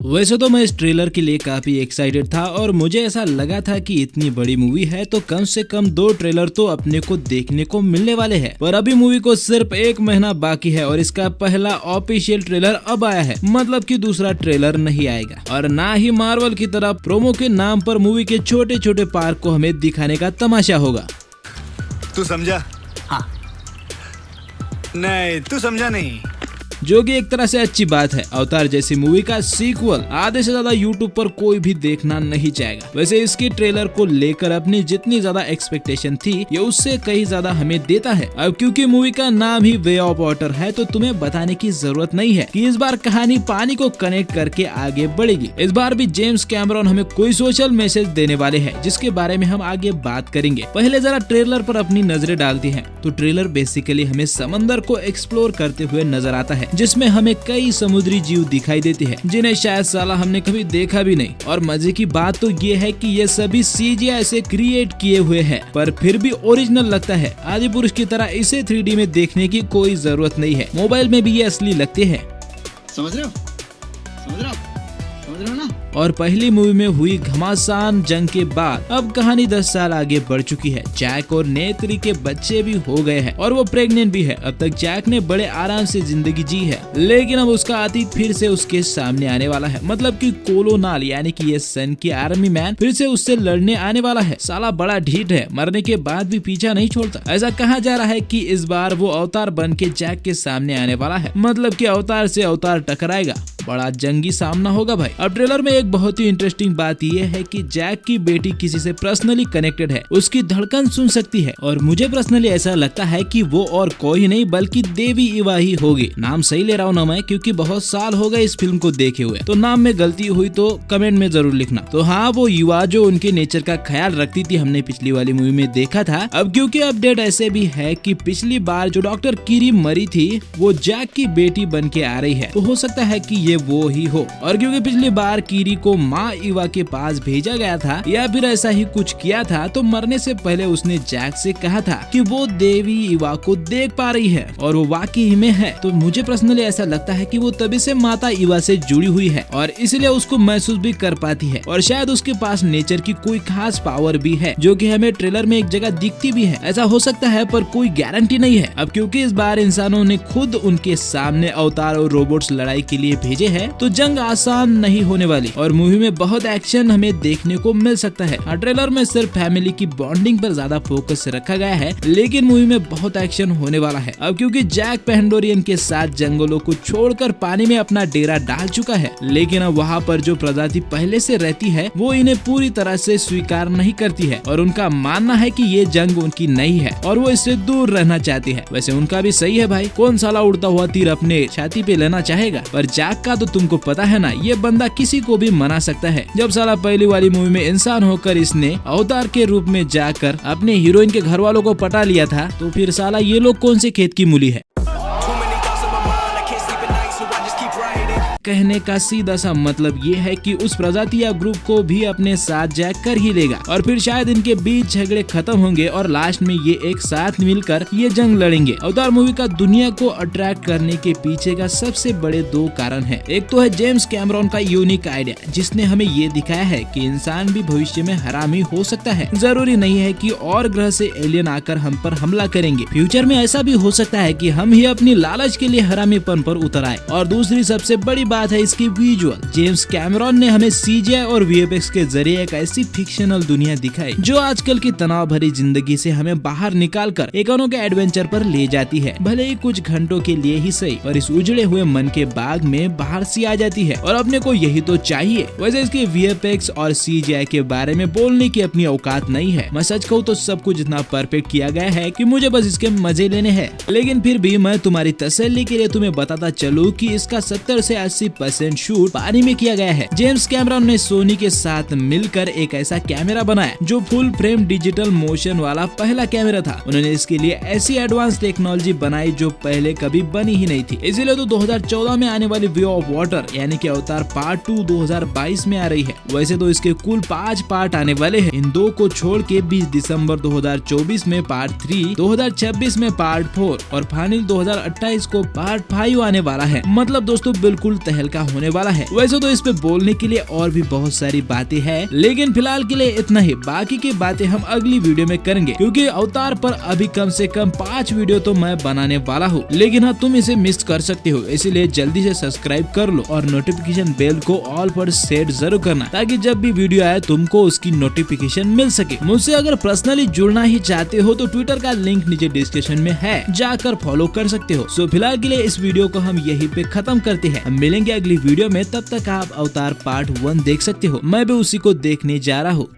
वैसे तो मैं इस ट्रेलर के लिए काफी एक्साइटेड था और मुझे ऐसा लगा था कि इतनी बड़ी मूवी है तो कम से कम 2 ट्रेलर तो अपने को देखने को मिलने वाले हैं। पर अभी मूवी को सिर्फ 1 महीना बाकी है और इसका पहला ऑफिशियल ट्रेलर अब आया है, मतलब कि दूसरा ट्रेलर नहीं आएगा और ना ही मार्वल की तरह प्रोमो के नाम पर मूवी के छोटे छोटे पार्ट को हमें दिखाने का तमाशा होगा। तू समझा? हाँ। नहीं, तू समझा नहीं। जो कि एक तरह से अच्छी बात है। अवतार जैसी मूवी का सीक्वल आधे से ज्यादा यूट्यूब पर कोई भी देखना नहीं चाहेगा। वैसे इसके ट्रेलर को लेकर अपनी जितनी ज्यादा एक्सपेक्टेशन थी ये उससे कहीं ज्यादा हमें देता है। अब क्योंकि मूवी का नाम ही वे ऑफ वाटर है तो तुम्हें बताने की जरूरत नहीं है कि इस बार कहानी पानी को कनेक्ट करके आगे बढ़ेगी। इस बार भी जेम्स कैमरॉन हमें कोई सोशल मैसेज देने वाले हैं जिसके बारे में हम आगे बात करेंगे। पहले जरा ट्रेलर पर अपनी नजरें डालते हैं तो ट्रेलर बेसिकली हमें समंदर को एक्सप्लोर करते हुए नजर आता है जिसमें हमें कई समुद्री जीव दिखाई देते हैं जिन्हें शायद साला हमने कभी देखा भी नहीं। और मजे की बात तो ये है कि ये सभी सीजीआई से क्रिएट किए हुए हैं पर फिर भी ओरिजिनल लगता है। आदि पुरुष की तरह इसे 3D में देखने की कोई जरूरत नहीं है, मोबाइल में भी ये असली लगते हैं। समझ रहे हो ना? और पहली मूवी में हुई घमासान जंग के बाद अब कहानी 10 साल आगे बढ़ चुकी है। जैक और नेत्री के बच्चे भी हो गए हैं और वो प्रेग्नेंट भी है। अब तक जैक ने बड़े आराम से जिंदगी जी है लेकिन अब उसका अतीत फिर से उसके सामने आने वाला है, मतलब कि कोलोनाल यानी कि ये सन की आर्मी मैन फिर से उससे लड़ने आने वाला है। साला बड़ा ढीठ है, मरने के बाद भी पीछा नहीं छोड़ता। ऐसा कहा जा रहा है कि इस बार वो अवतार बन के जैक के सामने आने वाला है, मतलब कि अवतार से अवतार टकराएगा। बड़ा जंगी सामना होगा भाई। अब ट्रेलर में एक बहुत ही इंटरेस्टिंग बात यह है कि जैक की बेटी किसी से पर्सनली कनेक्टेड है, उसकी धड़कन सुन सकती है और मुझे पर्सनली ऐसा लगता है कि वो और कोई नहीं बल्कि देवी इवा ही होगी। नाम सही ले रहा हूँ ना मैं, क्योंकि बहुत साल हो गए इस फिल्म को देखे हुए, तो नाम में गलती हुई तो कमेंट में जरूर लिखना। तो हाँ, वो युवा जो उनके नेचर का ख्याल रखती थी, हमने पिछली वाली मूवी में देखा था। अब क्योंकि अपडेट ऐसे भी है कि पिछली बार जो डॉक्टर कीरी मरी थी वो जैक की बेटी बन के आ रही है, तो हो सकता है कि ये वो ही हो। और क्योंकि पिछली बार कीरी को माँ इवा के पास भेजा गया था या फिर ऐसा ही कुछ किया था, तो मरने से पहले उसने जैक से कहा था कि वो देवी इवा को देख पा रही है और वो वाकई में है। तो मुझे पर्सनली ऐसा लगता है कि वो तभी से माता इवा से जुड़ी हुई है और इसलिए उसको महसूस भी कर पाती है और शायद उसके पास नेचर की कोई खास पावर भी है जो कि हमें ट्रेलर में एक जगह दिखती भी है। ऐसा हो सकता है पर कोई गारंटी नहीं है। अब क्योंकि इस बार इंसानों ने खुद उनके सामने अवतार और रोबोट्स लड़ाई के लिए भेजे हैं तो जंग आसान नहीं होने वाली और मूवी में बहुत एक्शन हमें देखने को मिल सकता है। ट्रेलर में सिर्फ फैमिली की बॉन्डिंग पर ज्यादा फोकस रखा गया है लेकिन मूवी में बहुत एक्शन होने वाला है। अब क्योंकि जैक पेंडोरियन के साथ जंगलों को छोड़कर पानी में अपना डेरा डाल चुका है, लेकिन अब वहाँ पर जो प्रजाति पहले से रहती है वो इन्हें पूरी तरह से स्वीकार नहीं करती है और उनका मानना है कि ये जंग उनकी नहीं है और वो इससे दूर रहना चाहती है। वैसे उनका भी सही है भाई, कौन साला उड़ता हुआ तीर अपने छाती पे लेना चाहेगा। पर जैक का तो तुमको पता है ना, ये बंदा किसी को भी मना सकता है। जब साला पहली वाली मूवी में इंसान होकर इसने अवतार के रूप में जाकर अपने हीरोइन के घर वालों को पटा लिया था, तो फिर साला ये लोग कौन से खेत की मूली है। कहने का सीधा सा मतलब ये है कि उस प्रजाति या ग्रुप को भी अपने साथ जैक कर ही लेगा और फिर शायद इनके बीच झगड़े खत्म होंगे और लास्ट में ये एक साथ मिलकर ये जंग लड़ेंगे। अवतार मूवी का दुनिया को अट्रैक्ट करने के पीछे का सबसे बड़े 2 कारण है। एक तो है जेम्स कैमरॉन का यूनिक आइडिया जिसने हमें ये दिखाया है कि इंसान भी भविष्य में हरामी हो सकता है। जरूरी नहीं है कि और ग्रह से एलियन आकर हम पर हमला करेंगे, फ्यूचर में ऐसा भी हो सकता है कि हम ही अपनी लालच के लिए हरामीपन पर उतर आए। और दूसरी सबसे बड़ी बात है इसकी विजुअल। जेम्स कैमरॉन ने हमें सीजीआई और वीएफएक्स के जरिए एक ऐसी फिक्शनल दुनिया दिखाई जो आजकल की तनाव भरी जिंदगी से हमें बाहर निकालकर एक अनोखे एडवेंचर पर ले जाती है, भले ही कुछ घंटों के लिए ही सही, और इस उजड़े हुए मन के बाग में बाहर सी आ जाती है और अपने को यही तो चाहिए। वैसे इसके वीएफएक्स और सीजीआई के बारे में बोलने की अपनी औकात नहीं है। मैं सच कहूँ तो सब कुछ इतना परफेक्ट किया गया है कि मुझे बस इसके मजे लेने हैं। लेकिन फिर भी मैं तुम्हारी तसल्ली के लिए तुम्हें बताता चलूँ कि इसका 70 से 80% शूट पानी में किया गया है। जेम्स कैमरॉन ने सोनी के साथ मिलकर एक ऐसा कैमरा बनाया जो फुल फ्रेम डिजिटल मोशन वाला पहला कैमरा था। उन्होंने इसके लिए ऐसी एडवांस टेक्नोलॉजी बनाई जो पहले कभी बनी ही नहीं थी। इसीलिए तो 2014 में आने वाली वे ऑफ वाटर यानी कि अवतार पार्ट 2 2022 में आ रही है। वैसे तो इसके कुल 5 पार्ट आने वाले हैं, इन 2 को छोड़ के 20 दिसंबर 2024 में पार्ट 3, 2026 में पार्ट 4 और फाइनल 2028 को पार्ट 5 आने वाला है। मतलब दोस्तों बिल्कुल तहलका होने वाला है। वैसे तो इस पे बोलने के लिए और भी बहुत सारी बातें हैं, लेकिन फिलहाल के लिए इतना ही। बाकी की बातें हम अगली वीडियो में करेंगे, क्योंकि अवतार पर अभी कम से कम 5 वीडियो तो मैं बनाने वाला हूँ। लेकिन हाँ, तुम इसे मिस कर सकते हो, इसीलिए जल्दी से सब्सक्राइब कर लो और नोटिफिकेशन बेल को ऑल पर सेट जरूर करना, ताकि जब भी वीडियो आए तुमको उसकी नोटिफिकेशन मिल सके। मुझसे अगर पर्सनली जुड़ना ही चाहते हो तो ट्विटर का लिंक नीचे डिस्क्रिप्शन में है, जाकर फॉलो कर सकते हो। सो फिलहाल के लिए इस वीडियो को हम यहीं पे खत्म करते हैं। मिलेंगे अगली वीडियो में, तब तक आप अवतार पार्ट 1 देख सकते हो। मैं भी उसी को देखने जा रहा हूँ।